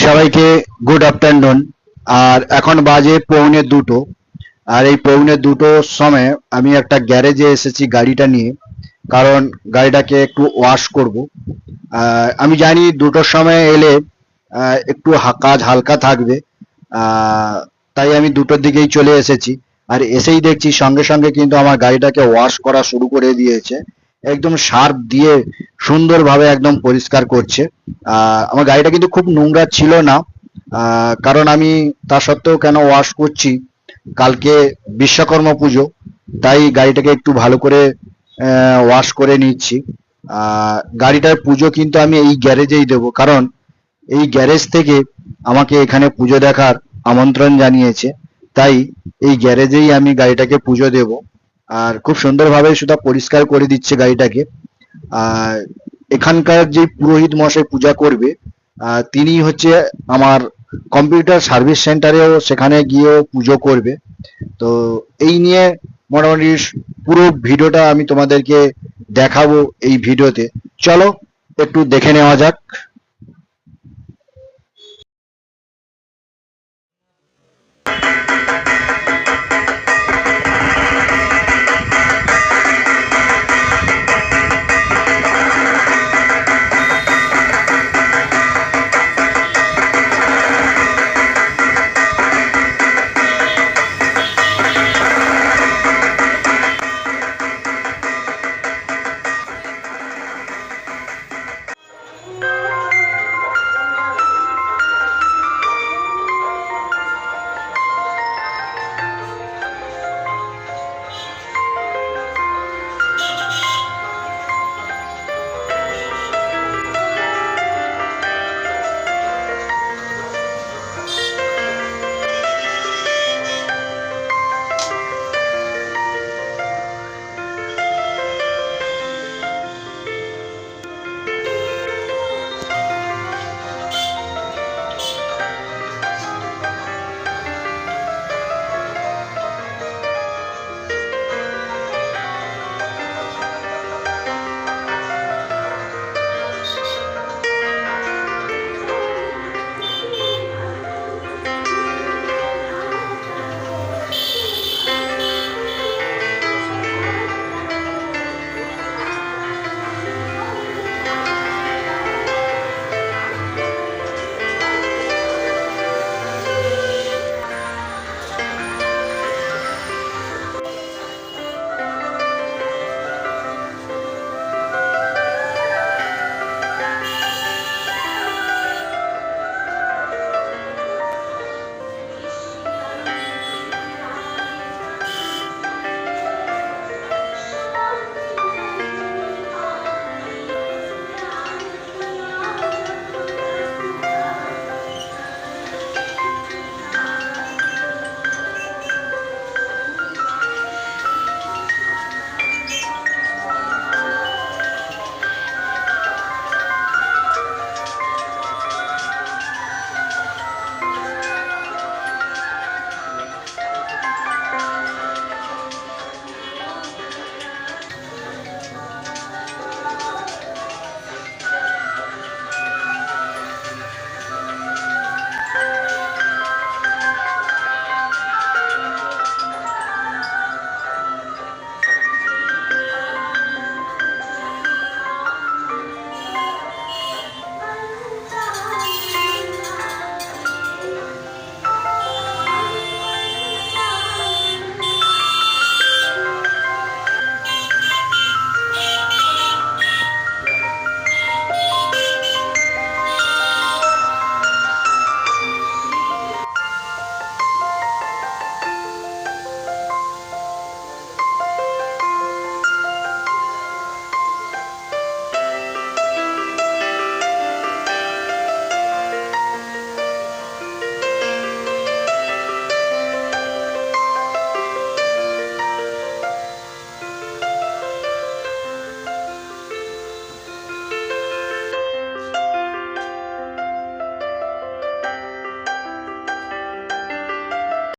সবাইকে good afternoon. আর এখন বাজে পৌনে দুটো। আর এই পৌনে দুটোর সময় আমি একটা গ্যারেজে এসেছি গাড়িটা নিয়ে, কারণ গাড়িটাকে একটু ওয়াশ করব। আমি জানি দুটোর সময় এলে একটু কাজ হালকা থাকবে, আহ, তাই আমি দুটোর দিকেই চলে এসেছি। আর এসেই দেখছি সঙ্গে সঙ্গে কিন্তু আমার গাড়িটাকে ওয়াশ করা শুরু করে দিয়েছে, একদম সার্ফ দিয়ে সুন্দরভাবে একদম পরিষ্কার করছে। আমার গাড়িটা কিন্তু খুব নোংরা ছিল না, কারণ আমি তা সত্ত্বেও কেন ওয়াশ করছি, কালকে বিশ্বকর্মা পুজো, তাই গাড়িটাকে একটু ভালো করে ওয়াশ করে নিচ্ছি। গাড়িটার পুজো কিন্তু আমি এই গ্যারেজেই দেবো, কারণ এই গ্যারেজ থেকে আমাকে এখানে পুজো দেখার আমন্ত্রণ জানিয়েছে, তাই এই গ্যারেজেই আমি গাড়িটাকে পুজো দেব। আর খুব সুন্দরভাবে সেটা পরিষ্কার করে দিচ্ছে গাড়িটাকে। আর এখানকার যে পুরোহিত মশাই পূজা করবে, তিনি হচ্ছে আমার কম্পিউটার সার্ভিস সেন্টারেও সেখানে গিয়েও পুজো করবে। তো এই নিয়ে মোটামুটি পুরো ভিডিওটা আমি তোমাদেরকে দেখাবো এই ভিডিওতে। চলো একটু দেখে নেওয়া যাক।